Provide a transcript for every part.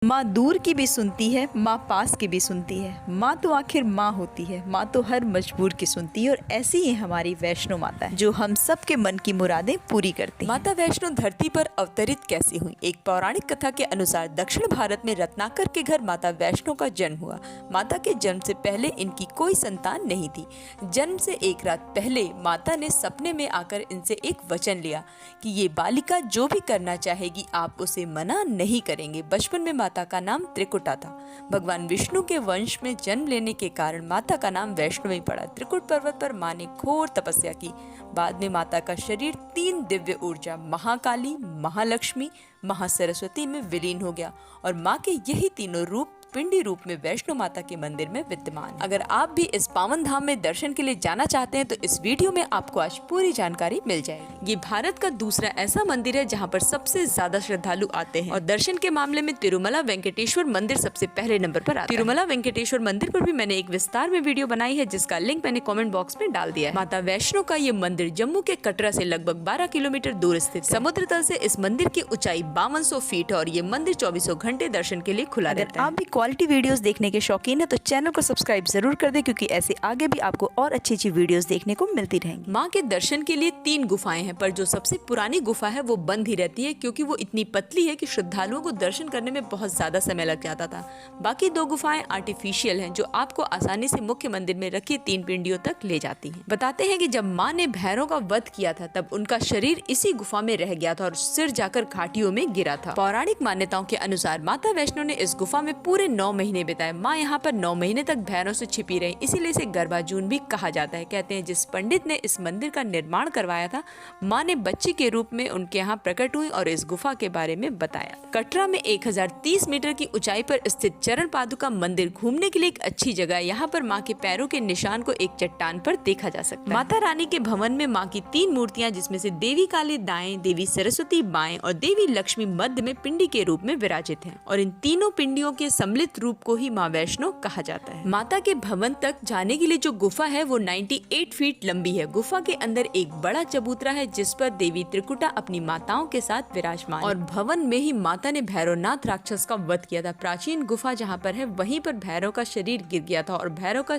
माँ दूर की भी सुनती है, माँ पास की भी सुनती है। माँ तो आखिर माँ होती है, माँ तो हर मजबूर की सुनती है। और ऐसी ही हमारी वैष्णो माता है जो हम सब के मन की मुरादें पूरी करती है। माता वैष्णो धरती पर अवतरित कैसे हुई? एक पौराणिक कथा के अनुसार दक्षिण भारत में रत्नाकर के घर माता वैष्णो का जन्म हुआ। माता के जन्म से पहले इनकी कोई संतान नहीं थी। जन्म से एक रात पहले माता ने सपने में आकर इनसे एक वचन लिया कि ये बालिका जो भी करना चाहेगी आप उसे मना नहीं करेंगे। बचपन में माता का नाम त्रिकुटा था। भगवान विष्णु के वंश में जन्म लेने के कारण माता का नाम वैष्णवी पड़ा। त्रिकुट पर्वत पर माँ ने घोर तपस्या की। बाद में माता का शरीर 3 दिव्य ऊर्जा महाकाली, महालक्ष्मी, महासरस्वती में विलीन हो गया और माँ के यही तीनों रूप पिंडी रूप में वैष्णो माता के मंदिर में विद्यमान। अगर आप भी इस पावन धाम में दर्शन के लिए जाना चाहते हैं तो इस वीडियो में आपको आज पूरी जानकारी मिल जाएगी। ये भारत का दूसरा ऐसा मंदिर है जहां पर सबसे ज्यादा श्रद्धालु आते हैं और दर्शन के मामले में तिरुमला वेंकटेश्वर मंदिर सबसे पहले नंबर पर आता है। तिरुमला वेंकटेश्वर मंदिर पर भी मैंने एक विस्तार में वीडियो बनाई है जिसका लिंक मैंने कॉमेंट बॉक्स में डाल दिया है। माता वैष्णो का ये मंदिर जम्मू के कटरा से लगभग 12 किलोमीटर दूर स्थित है। समुद्र तल से इस मंदिर की ऊंचाई 5200 फीट है और ये मंदिर 24 घंटे दर्शन के लिए खुला रहता है। आप भी क्वालिटी वीडियोस देखने के शौकीन है तो चैनल को सब्सक्राइब जरूर कर दे क्योंकि ऐसे आगे भी आपको और अच्छी वीडियोस देखने को मिलती रहेंगी। माँ के दर्शन के लिए 3 गुफाएं हैं पर जो सबसे पुरानी गुफा है वो बंद ही रहती है क्योंकि वो इतनी पतली है कि श्रद्धालुओं को दर्शन करने में बहुत ज्यादा समय लग जाता था। बाकी 2 गुफाएं आर्टिफिशियल हैं जो आपको आसानी से मुख्य मंदिर में रखी 3 पिंडियों तक ले जाती हैं। बताते हैं कि जब माँ ने भैरव का वध किया था तब उनका शरीर इसी गुफा में रह गया था और सिर जाकर घाटियों में गिरा था। पौराणिक मान्यताओं के अनुसार माता वैष्णो ने इस गुफा में पूरे 9 महीने बिताए। माँ यहाँ पर 9 महीने तक भैरव से छिपी रही, इसीलिए इसे गर्भाजून भी कहा जाता है। कहते हैं जिस पंडित ने इस मंदिर का निर्माण करवाया था माँ ने बच्ची के रूप में उनके यहाँ प्रकट हुई और इस गुफा के बारे में बताया। कटरा में 1030 मीटर की ऊंचाई पर स्थित चरण पादुका मंदिर घूमने के लिए एक अच्छी जगह है। यहाँ पर माँ के पैरों के निशान को एक चट्टान पर देखा जा सकता है। माता रानी के भवन में माँ की 3 मूर्तियाँ जिसमें से देवी काली दाएं, देवी सरस्वती बाएं और देवी लक्ष्मी मध्य में पिंडी के रूप में विराजित है और इन तीनों पिंडियों के सम्मिलित रूप को ही माँ वैष्णो कहा जाता है। माता के भवन तक जाने के लिए जो गुफा है वो 98 फीट लंबी है। गुफा के अंदर एक बड़ा चबूतरा है जिस पर देवी त्रिकुटा अपनी माताओं के साथ विराजमान और भवन में ही माता ने भैरवनाथ राक्षस का वध किया था। प्राचीन गुफा जहाँ पर है वहीं पर भैरव का शरीर गिर गया था और भैरव का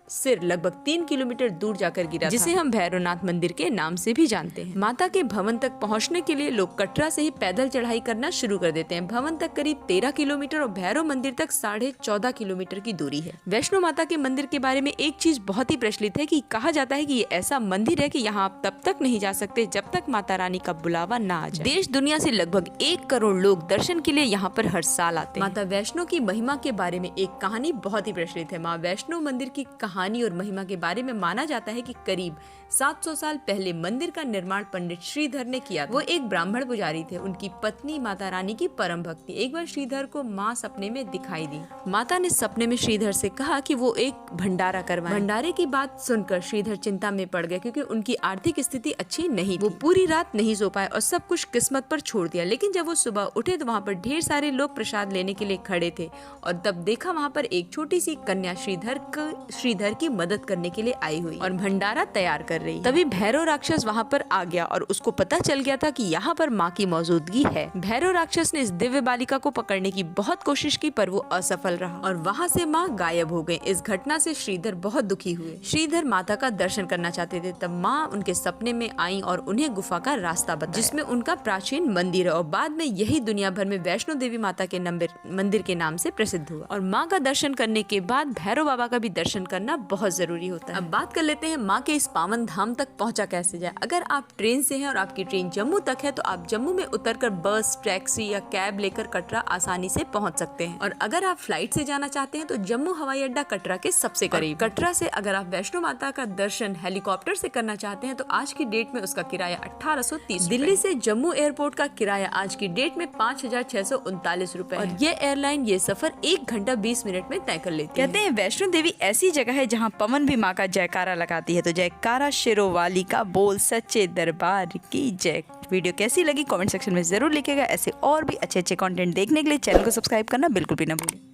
सिर लगभग 3 किलोमीटर दूर जाकर गिरा जिसे हम भैरवनाथ मंदिर के नाम से भी जानते हैं। माता के भवन तक पहुंचने के लिए लोग कटरा से ही पैदल चढ़ाई करना शुरू कर देते हैं। भवन तक करीब 13 किलोमीटर और भैरव मंदिर तक 14.5 किलोमीटर की दूरी है। वैष्णो माता के मंदिर के बारे में एक चीज बहुत ही प्रचलित है कि कहा जाता है कि ये ऐसा मंदिर है कि यहाँ आप तब तक नहीं जा सकते जब तक माता रानी का बुलावा ना आ जाए। देश दुनिया से लगभग 1 करोड़ लोग दर्शन के लिए यहाँ पर हर साल आते हैं। माता वैष्णो की महिमा के बारे में एक कहानी बहुत ही प्रचलित है। माँ वैष्णो मंदिर की कहानी और महिमा के बारे में माना जाता है कि करीब 700 साल पहले मंदिर का निर्माण पंडित श्रीधर ने किया था। वो एक ब्राह्मण पुजारी थे। उनकी पत्नी माता रानी की परम भक्ति। एक बार श्रीधर को माँ सपने में दिखाई दी। माता ने सपने में श्रीधर से कहा कि वो एक भंडारा करवाएं। भंडारे की बात सुनकर श्रीधर चिंता में पड़ गए क्योंकि उनकी आर्थिक स्थिति अच्छी नहीं थी। वो पूरी रात नहीं सो पाए और सब कुछ किस्मत पर छोड़ दिया। लेकिन जब वो सुबह उठे तो वहाँ पर ढेर सारे लोग प्रसाद लेने के लिए खड़े थे और तब देखा वहाँ पर एक छोटी सी कन्या श्रीधर की मदद करने के लिए आई हुई और भंडारा तैयार कर रही। तभी भैरव राक्षस वहाँ पर आ गया और उसको पता चल गया था कि यहाँ पर माँ की मौजूदगी है। भैरव राक्षस ने इस दिव्य बालिका को पकड़ने की बहुत कोशिश की पर वो असफल रहा और वहाँ से माँ गायब हो गई। इस घटना से श्रीधर बहुत दुखी हुए। श्रीधर माता का दर्शन करना चाहते थे। तब माँ उनके सपने में आई और उन्हें गुफा का रास्ता बताया जिसमें उनका प्राचीन मंदिर है और बाद में यही दुनिया भर में वैष्णो देवी माता के मंदिर के नाम से प्रसिद्ध हुआ। और माँ का दर्शन करने के बाद भैरव बाबा का भी दर्शन करना बहुत जरूरी होता है। अब बात कर लेते हैं माँ के इस पावन धाम तक पहुँचा कैसे जाए। अगर आप ट्रेन से हैं और आपकी ट्रेन जम्मू तक है तो आप जम्मू में उतरकर बस, टैक्सी या कैब लेकर कटरा आसानी से पहुँच सकते हैं। और अगर आप फ्लाइट से जाना चाहते हैं तो जम्मू हवाई अड्डा कटरा के सबसे करीब। कटरा से अगर आप वैष्णो माता का दर्शन हेलीकॉप्टर से करना चाहते हैं तो आज की डेट में उसका किराया 1830। दिल्ली से जम्मू एयरपोर्ट का किराया आज की डेट में 5639 रुपए और ये एयरलाइन ये सफर 1 घंटा 20 मिनट में तय कर लेती है। कहते हैं वैष्णो देवी ऐसी जगह है जहाँ पवन भी माँ का जयकारा लगाती है। तो जयकारा शेरोवाली का बोल सच्चे दरबार की जय। वीडियो कैसी लगी कमेंट सेक्शन में जरूर लिखिएगा। ऐसे और भी अच्छे कंटेंट देखने के लिए चैनल को सब्सक्राइब करना बिल्कुल भी ना भूलें।